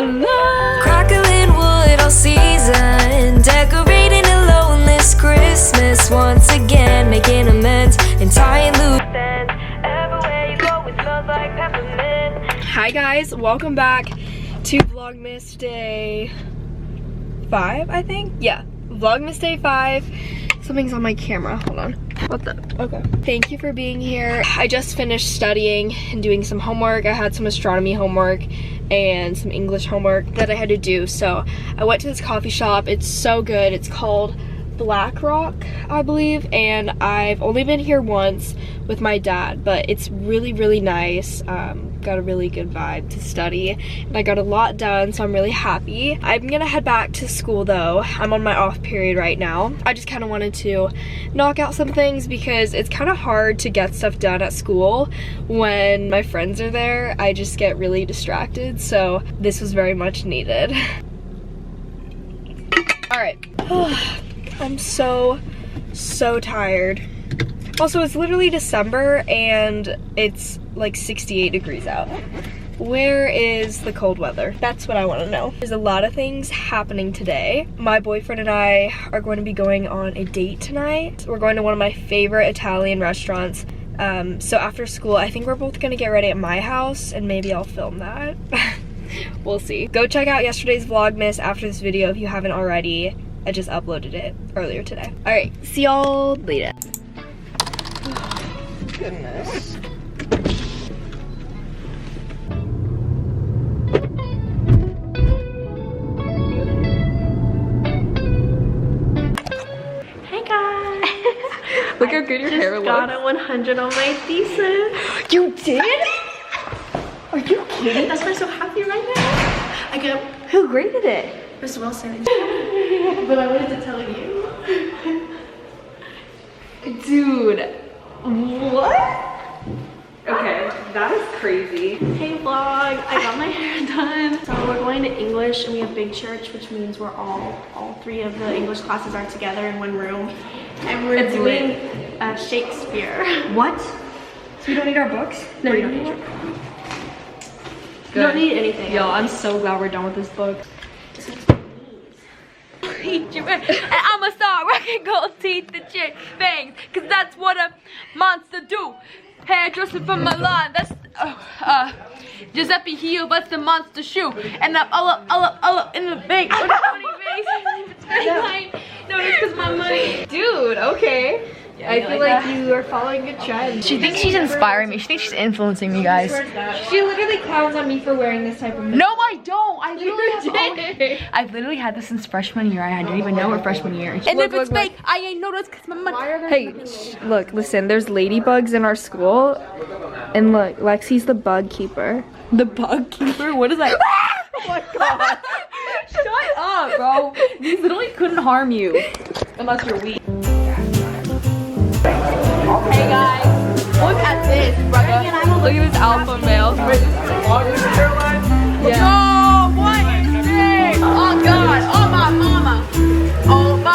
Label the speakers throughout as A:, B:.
A: alive.
B: Crackling wood all season, decorating alone this Christmas once again, making amends and tying loose ends. Everywhere you go, it smells like peppermint.
A: Hi guys, welcome back to Vlogmas Day 5, I think? Yeah, Vlogmas Day 5. Something's on my camera, hold on. What the? Okay. Thank you for being here. I just finished studying and doing some homework. I had some astronomy homework and some English homework that I had to do. So I went to this coffee shop. It's so good. It's called Black Rock, I believe, and I've only been here once with my dad, but it's really nice. Got a really good vibe to study, and I got a lot done, so I'm really happy. I'm gonna head back to school though. I'm on my off period right now. I just kind of wanted to knock out some things because it's kind of hard to get stuff done at school when my friends are there. I just get really distracted, so this was very much needed. All right. I'm so tired. Also, it's literally December and it's like 68 degrees out. Where is the cold weather? That's what I want to know. There's a lot of things happening today. My boyfriend and I are going to be going on a date tonight. We're going to one of my favorite Italian restaurants. So after school, I think we're both gonna get ready at my house and maybe I'll film that. We'll see. Go check out yesterday's Vlogmas after this video if you haven't already. I just uploaded it earlier today. All right, see y'all later. Oh, goodness.
C: Hey guys!
A: Look how good your hair looks.
C: I got a 100 on my thesis.
A: You did? Are you kidding?
C: That's why I'm so happy right now. I got.
A: Who graded it?
C: Mr. Wilson. But I wanted to tell you.
A: Dude, what? Okay, that is crazy.
C: Hey vlog, I got my hair done. So we're going to English and we have big church, which means we're all three of the English classes are together in one room. And we're doing Shakespeare.
A: What? So you don't need our books?
C: No, you don't need it. You don't need anything.
A: Yo, I'm so glad we're done with this book.
D: And I'ma start rocking gold teeth and shit bangs, cause that's what a monster do. Hairdresser from Milan, that's Giuseppe Heel, that's the monster shoe. And I'm all up in the bank. It's very fine. No, it's cause my money.
A: Dude, okay.
D: Yeah,
A: I feel like you are following a trend.
D: She thinks she's inspiring me. She thinks she's influencing me, guys.
A: She literally clowns on me for wearing this type of makeup.
D: No, I don't. I literally have I've literally had this since freshman year. I didn't even know it freshman year. And
A: Look,
D: if it's
A: look,
D: fake, I ain't noticed because my money.
A: Hey, look, listen, there's ladybugs in our school. And look, Lexi's the bug keeper.
D: The bug keeper? What is that?
A: Oh my god.
D: Shut up, bro. These literally couldn't harm you. Unless you're weak. Hey guys, look at this, brother. Look at this alpha male. Yeah. No, what is this? Oh god, oh my mama. Oh my.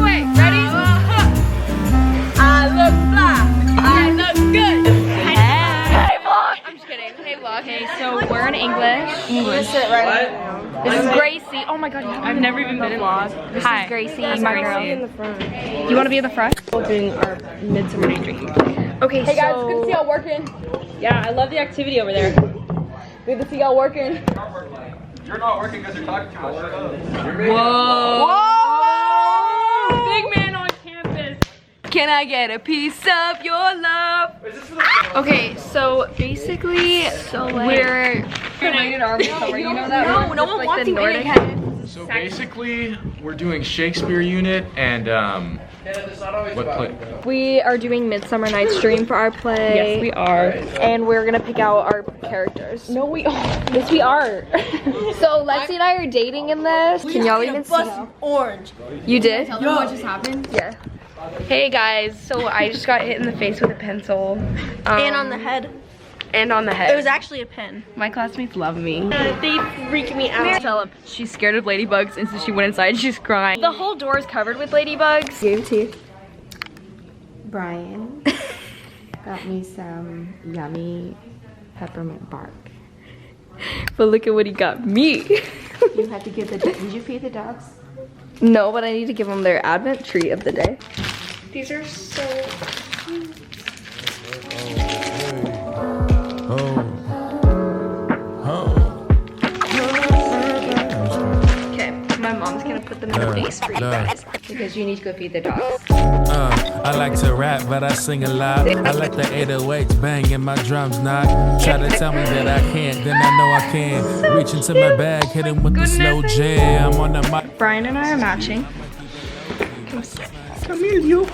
D: Wait. Ready? I look fly. I look good. Hey vlog. I'm just kidding. Hey vlog.
A: Okay, so we're in English.
D: Sit right now. This is Gracie. Oh my god,
A: I've never even been in vlog. This is Gracie, my girl. You want to be in the front?
E: Doing our Midsummer Night Dream.
A: Okay,
D: hey guys, good to see y'all working.
E: Yeah, I love the activity over there.
D: Good to see y'all working.
F: You're not working because you're talking too much.
D: Whoa! Whoa! Big man on campus. Can I get a piece of your love?
A: Okay, so basically, we're
D: rated R summer. You know that? No, no one wants you in.
F: So basically, we're doing Shakespeare unit and what play?
A: We are doing Midsummer Night's Dream for our play.
E: Yes, we are.
A: And we're gonna pick out our characters.
E: No, we are. Yes, we are.
A: So Lexi and I are dating in this. Can y'all even see?
C: Orange.
A: You did?
D: Tell them what just happened.
A: Yeah. Hey guys, so I just got hit in the face with a pencil.
C: And on the head.
A: And on the head.
C: It was actually a pen.
A: My classmates love me.
C: They freak me out.
D: Tell them she's scared of ladybugs, and so she went inside. She's crying.
A: The whole door is covered with ladybugs. Gave it to you.
G: Brian got me some yummy peppermint bark.
A: But look at what he got me.
C: You had to give the, did you feed the dogs?
A: No, but I need to give them their Advent treat of the day. These are so cute. Okay, my mom's gonna put them in the vase for you guys.
E: Because you need to go feed the dogs.
G: I like to rap, but I sing a lot. I let the 808s bang and my drums knock. Try to tell me that I can't, then I know I can. Reach into my bag, hit him with the slow jam. I'm on the mic.
A: Brian and I are matching. Come here, you.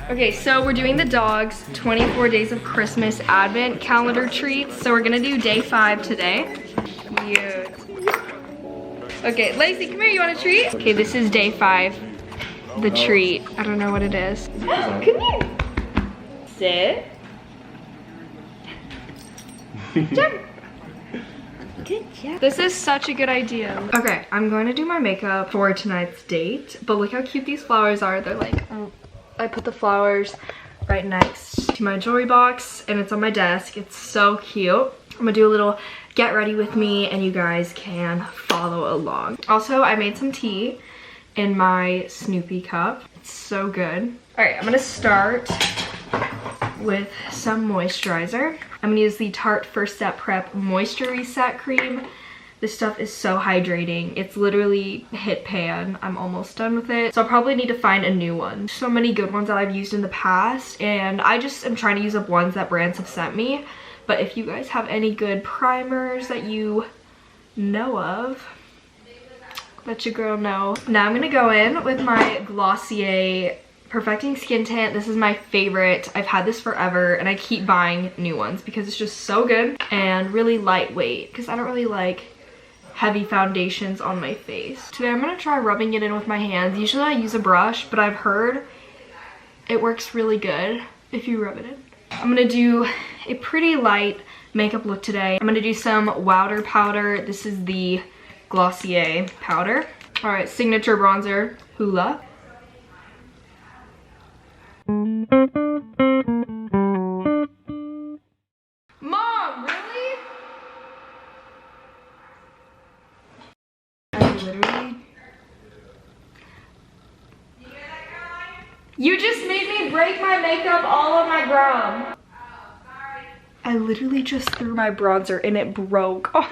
A: Okay, so we're doing the dogs 24 days of Christmas Advent calendar treats. So we're gonna do day 5 today. Cute. Okay, Lacey, come here, you want a treat? Okay, this is day 5. The treat. I don't know what it is. Come here. Sit. Jump. Good job. This is such a good idea. Okay, I'm going to do my makeup for tonight's date. But look how cute these flowers are. They're like, I put the flowers right next to my jewelry box and it's on my desk. It's so cute. I'm gonna do a little get ready with me and you guys can follow along. Also, I made some tea in my Snoopy cup. It's so good. All right, I'm gonna start with some moisturizer. I'm gonna use the Tarte First Step Prep Moisture Reset Cream. This stuff is so hydrating. It's literally hit pan. I'm almost done with it. So I'll probably need to find a new one. So many good ones that I've used in the past and I just am trying to use up ones that brands have sent me. But if you guys have any good primers that you know of, let your girl know. Now I'm gonna go in with my Glossier Perfecting Skin Tint. This is my favorite. I've had this forever and I keep buying new ones because it's just so good and really lightweight because I don't really like heavy foundations on my face. Today I'm gonna try rubbing it in with my hands. Usually I use a brush, but I've heard it works really good if you rub it in. I'm gonna do a pretty light makeup look today. I'm gonna do some Wowder powder. This is the Glossier powder. All right, signature bronzer, Hoola. Mom, really? I literally... You just made me break my makeup all on my brow. I literally just threw my bronzer and it broke. Oh.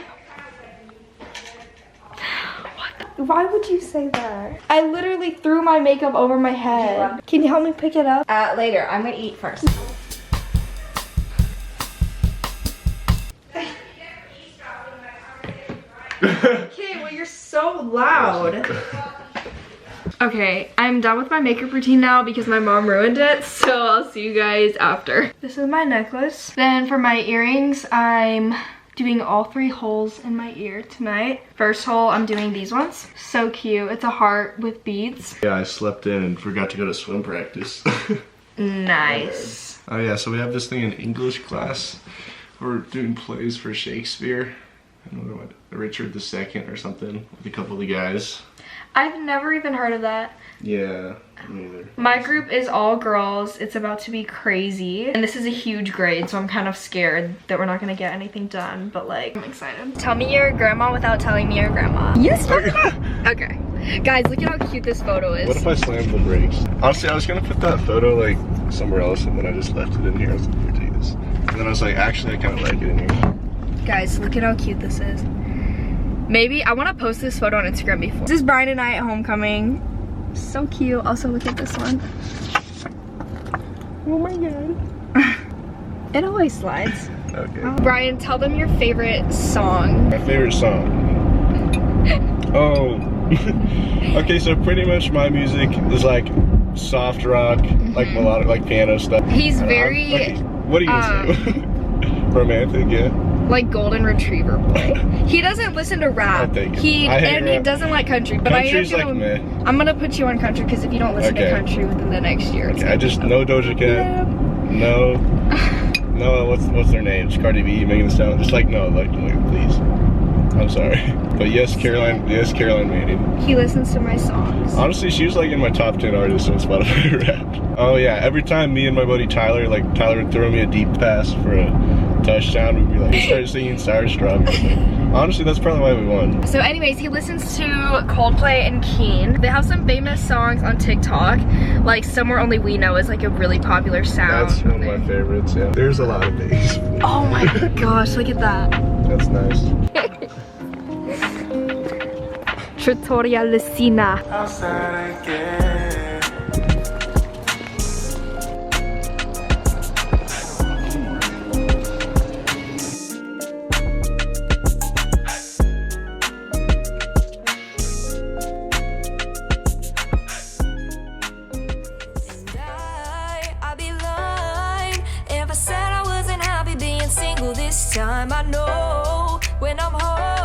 A: Why would you say that? I literally threw my makeup over my head. Can you help me pick it up?
E: Later, I'm gonna eat first.
A: Okay, well you're so loud. Okay, I'm done with my makeup routine now because my mom ruined it, so I'll see you guys after. This is my necklace. Then for my earrings, I'm doing all 3 holes in my ear tonight. First hole, I'm doing these ones. So cute. It's a heart with beads.
H: Yeah, I slept in and forgot to go to swim practice.
A: Nice.
H: Oh yeah, so we have this thing in English class. We're doing plays for Shakespeare. I don't know what, Richard II or something, with a couple of the guys.
A: I've never even heard of that.
H: Yeah, me neither.
A: My group is all girls. It's about to be crazy. And this is a huge grade, so I'm kind of scared that we're not gonna get anything done, but like, I'm excited. Tell me you're a grandma without telling me you're a grandma. Yes, okay. Guys, look at how cute this photo is.
H: What if I slammed the brakes? Honestly, I was gonna put that photo like somewhere else and then I just left it in here. I was like, here, take this. And then I was like, actually, I kind of like it in here.
A: Guys, look at how cute this is. Maybe I want to post this photo on Instagram before. This is Brian and I at homecoming. So cute. Also, look at this one. Oh my god. It always slides.
H: Okay.
A: Brian, tell them your favorite song.
H: My favorite song. Oh. Okay, so pretty much my music is like soft rock, like melodic, like piano stuff.
A: He's very...
H: Okay. What are you gonna say? Romantic, yeah.
A: Like golden retriever boy. He doesn't listen to rap. He doesn't like country. But
H: Country's
A: I am gonna,
H: like meh.
A: I'm gonna put you on country because if you don't listen to country within the next year, it's
H: I just no Doja Cat. No. No. What's their names? Cardi B, Megan Thee Stallion. Just like no, like please. I'm sorry, but yes, Caroline Manning.
A: He listens to my songs.
H: Honestly, she was like in my top 10 artists on Spotify rap. Oh yeah, every time me and my buddy Tyler would throw me a deep pass for a touchdown, we'd be like, he started singing Starstruck. So, honestly, that's probably why we won.
A: So anyways, he listens to Coldplay and Keen. They have some famous songs on TikTok. Like Somewhere Only We Know is like a really popular sound.
H: That's one of my favorites, yeah. There's a lot of these.
A: Oh my gosh, look at that.
H: That's nice.
A: Trattoria Lucina.
G: Outside again.
B: I'd be lying if I said I wasn't happy being single this time. I know when I'm home